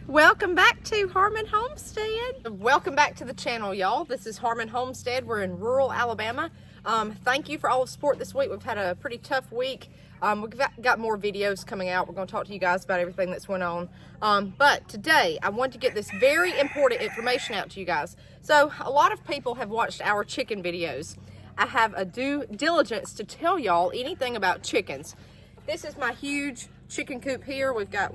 Welcome back to Harmon Homestead. Welcome back to the channel, y'all. This is Harmon Homestead. We're in rural Alabama. Thank you for all the support this week. We've had a pretty tough week. We've got more videos coming out. We're going to talk to you guys about everything that's went on. But today, I want to get this very important information out to you guys. So, a lot of people have watched our chicken videos. I have a due diligence to tell y'all anything about chickens. This is my huge chicken coop here. We've got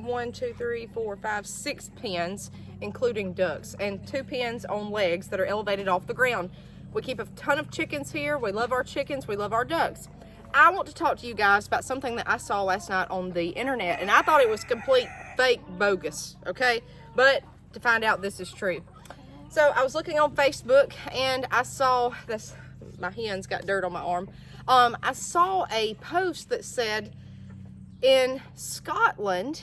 6 pens, including ducks, and 2 pens on legs that are elevated off the ground. We keep a ton of chickens here. We love our chickens. We love our ducks. I want to talk to you guys about something that I saw last night on the internet, and I thought it was complete fake bogus, okay? But to find out this is true. So I was looking on Facebook and I saw this, my hands got dirt on my arm. I saw a post that said in Scotland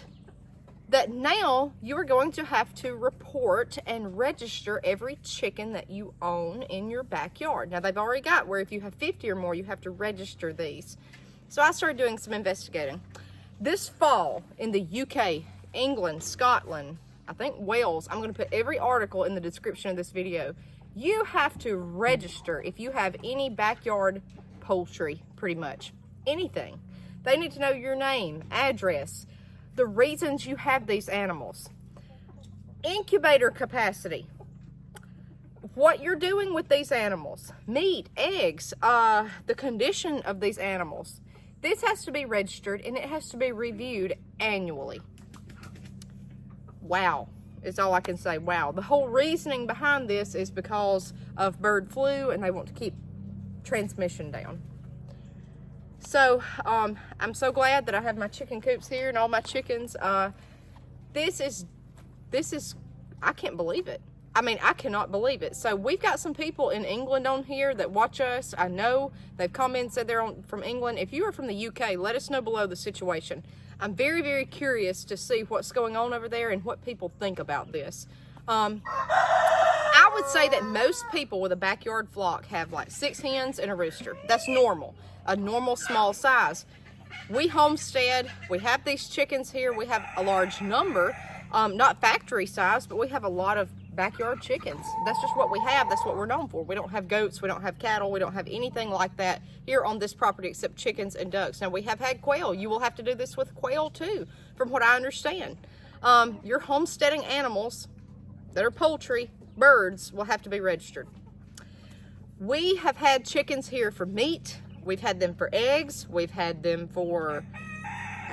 that now you are going to have to report and register every chicken that you own in your backyard. Now they've already got where if you have 50 or more, you have to register these. So I started doing some investigating. This fall in the UK, England, Scotland, I think Wales, I'm going to put every article in the description of this video. You have to register if you have any backyard poultry, pretty much. Anything. They need to know your name, address, the reasons you have these animals, incubator capacity, what you're doing with these animals, meat, eggs, the condition of these animals. This has to be registered and it has to be reviewed annually. Wow, is all I can say. Wow. The whole reasoning behind this is because of bird flu and they want to keep transmission down. So, I'm so glad that I have my chicken coops here and all my chickens. This is, I can't believe it. I mean, I cannot believe it. So we've got some people in England on here that watch us. I know they've come in and said they're from England. If you are from the UK, let us know below the situation. I'm very, very curious to see what's going on over there and what people think about this. I would say that most people with a backyard flock have like 6 hens and a rooster. That's normal. A normal small size. We homestead, we have these chickens here. We have a large number, not factory size, but we have a lot of backyard chickens. That's just what we have. That's what we're known for. We don't have goats, we don't have cattle, we don't have anything like that here on this property except chickens and ducks. Now we have had quail. You will have to do this with quail too, from what I understand. Your homesteading animals that are poultry, birds, will have to be registered. We have had chickens here for meat. We've had them for eggs. We've had them for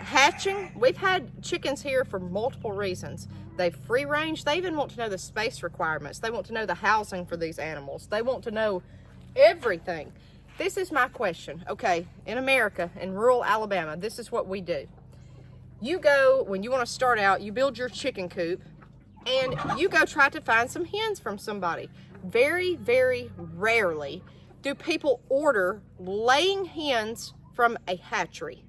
hatching. We've had chickens here for multiple reasons. They free range. They even want to know the space requirements. They want to know the housing for these animals. They want to know everything. This is my question. Okay, in America, in rural Alabama, this is what we do. You go, when you want to start out, you build your chicken coop and you go try to find some hens from somebody. Very, very rarely do people order laying hens from a hatchery.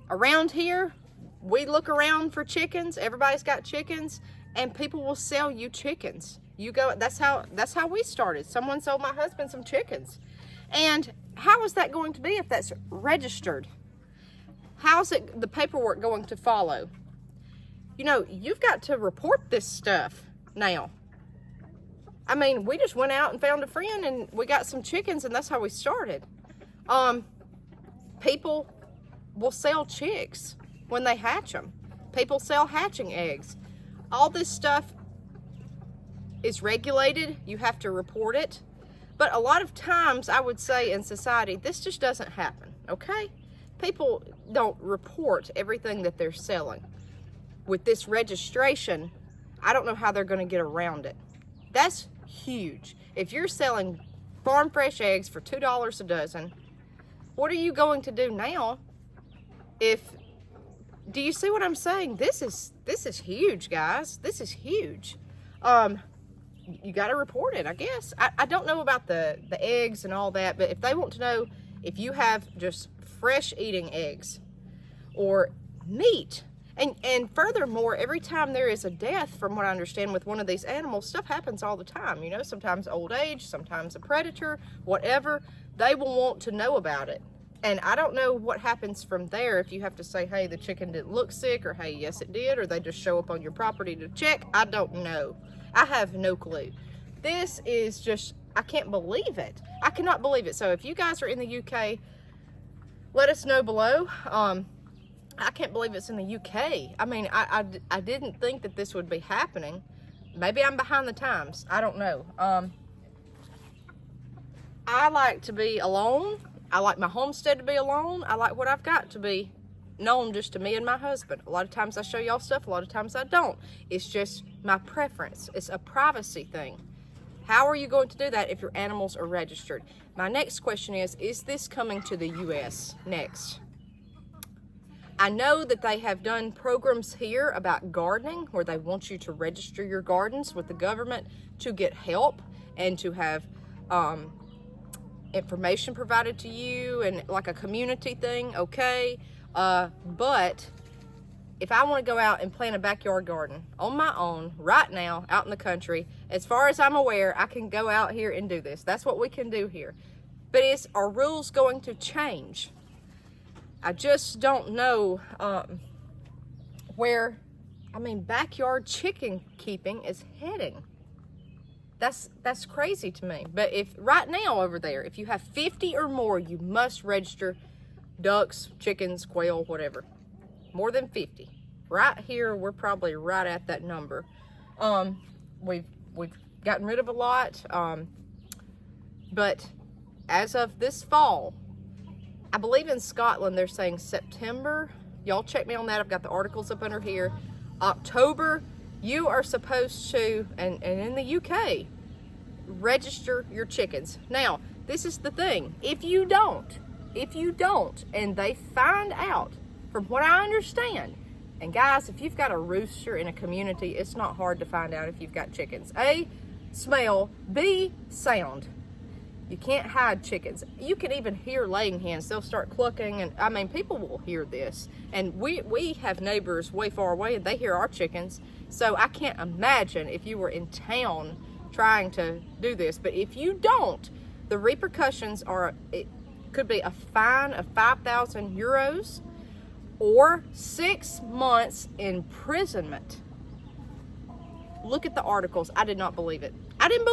Around here, we look around for chickens. Everybody's got chickens, and people will sell you chickens. You go. That's how we started. Someone sold my husband some chickens, and how is that going to be if that's registered? How's it the paperwork going to follow? You know, you've got to report this stuff now. I mean, we just went out and found a friend and we got some chickens and that's how we started. People will sell chicks when they hatch them. People sell hatching eggs. All this stuff is regulated. You have to report it. But a lot of times, I would say in society, this just doesn't happen, okay? People don't report everything that they're selling. With this registration, I don't know how they're going to get around it. That's huge. If you're selling farm fresh eggs for $2 a dozen, what are you going to do now? Do you see what I'm saying? This is huge, guys. This is huge. You got to report it, I guess. I don't know about the eggs and all that, but if they want to know if you have just fresh eating eggs or meat. And furthermore, every time there is a death, from what I understand, with one of these animals, stuff happens all the time. You know, sometimes old age, sometimes a predator, whatever. They will want to know about it. And I don't know what happens from there, if you have to say, hey, the chicken didn't look sick, or hey, yes it did, or they just show up on your property to check. I don't know. I have no clue. This is just, I can't believe it. I cannot believe it. So if you guys are in the UK, let us know below. I can't believe it's in the UK. I mean, I didn't think that this would be happening. Maybe I'm behind the times. I don't know. I like to be alone. I like my homestead to be alone. I like what I've got to be known just to me and my husband. A lot of times I show y'all stuff, a lot of times I don't. It's just my preference. It's a privacy thing. How are you going to do that if your animals are registered? My next question is this coming to the US next? I know that they have done programs here about gardening where they want you to register your gardens with the government to get help and to have information provided to you and like a community thing, okay? But if I want to go out and plant a backyard garden on my own right now out in the country, as far as I'm aware, I can go out here and do this. That's what we can do here. But are rules going to change? I just don't know where, backyard chicken keeping is heading. That's crazy to me. But if right now over there, if you have 50 or more, you must register ducks, chickens, quail, whatever. More than 50. Right here, we're probably right at that number. We've gotten rid of a lot, but as of this fall, I believe in Scotland they're saying September. Y'all check me on that. I've got the articles up under here. October, you are supposed to, and in the UK, register your chickens. Now, this is the thing. If you don't, and they find out, from what I understand, and guys, if you've got a rooster in a community, it's not hard to find out if you've got chickens. A, smell. B, sound. You can't hide chickens. You can even hear laying hens. They'll start clucking, and people will hear this. And we have neighbors way far away, and they hear our chickens. So I can't imagine if you were in town trying to do this. But if you don't, the repercussions are, it could be a fine of 5,000 euros or 6 months imprisonment. Look at the articles. I did not believe it. I didn't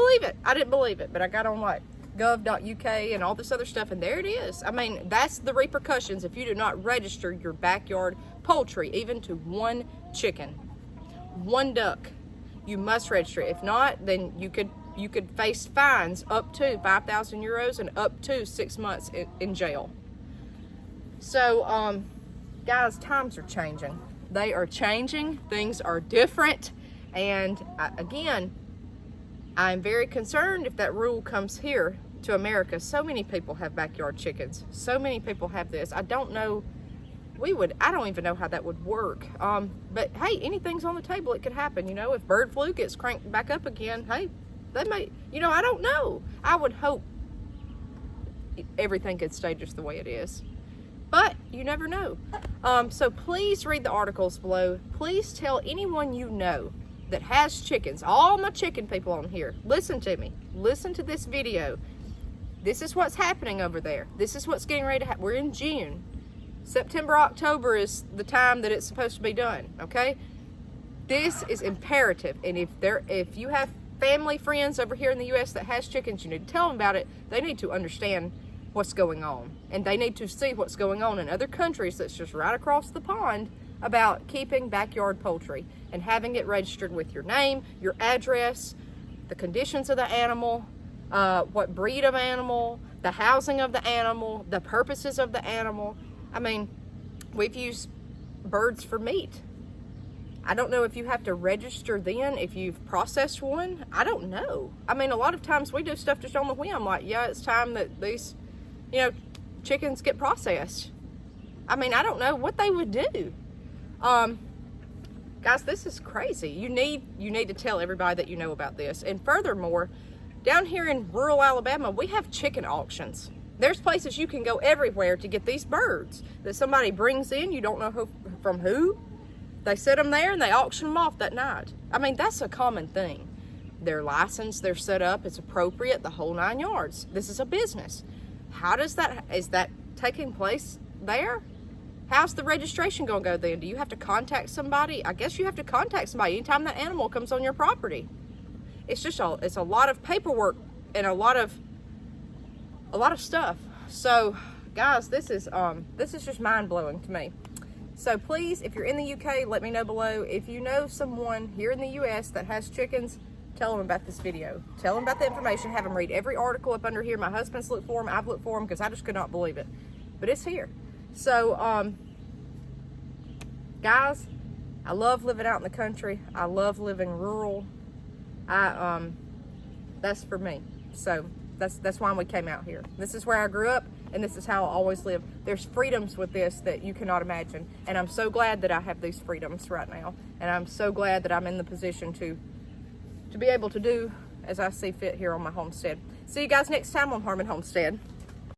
believe it. But I got on like gov.uk and all this other stuff, and there it is. That's the repercussions if you do not register your backyard poultry, even to one chicken, one duck. You must register. If not, then you could face fines up to 5,000 euros and up to 6 months in jail. So, guys, times are changing. They are changing. Things are different. And again, I'm very concerned if that rule comes here to America. So many people have backyard chickens. So many people have this. I don't know. I don't even know how that would work. But hey, anything's on the table. It could happen. If bird flu gets cranked back up again, hey, they may, I don't know. I would hope everything could stay just the way it is. But you never know. So please read the articles below. Please tell anyone you know that has chickens. All my chicken people on here, listen to me. Listen to this video. This is what's happening over there. This is what's getting ready to happen. We're in June. September, October is the time that it's supposed to be done, okay? This is imperative. And if you have family, friends over here in the US that has chickens, you need to tell them about it. They need to understand what's going on. And they need to see what's going on in other countries that's just right across the pond about keeping backyard poultry and having it registered with your name, your address, the conditions of the animal, what breed of animal, the housing of the animal, the purposes of the animal. We've used birds for meat. I don't know if you have to register then if you've processed one. I don't know. A lot of times we do stuff just on the whim, like, yeah, it's time that these, chickens get processed. I don't know what they would do. Guys, this is crazy. You need to tell everybody that you know about this. And furthermore, down here in rural Alabama, we have chicken auctions. There's places you can go everywhere to get these birds that somebody brings in. You don't know from who. They set them there and they auction them off that night. That's a common thing. They're licensed, they're set up, it's appropriate, the whole 9 yards. This is a business. Is that taking place there? How's the registration gonna go then? Do you have to contact somebody? I guess you have to contact somebody anytime that animal comes on your property. It's just it's a lot of paperwork and a lot of stuff. So guys, this is just mind-blowing to me. So please, if you're in the UK, let me know below. If you know someone here in the US that has chickens, tell them about this video. Tell them about the information. Have them read every article up under here. My husband's looked for them. I've looked for them because I just could not believe it. But it's here. So, guys, I love living out in the country. I love living rural. That's for me. So that's why we came out here. This is where I grew up, and this is how I always live. There's freedoms with this that you cannot imagine, and I'm so glad that I have these freedoms right now, and I'm so glad that I'm in the position to be able to do as I see fit here on my homestead. See you guys next time on Harmon Homestead.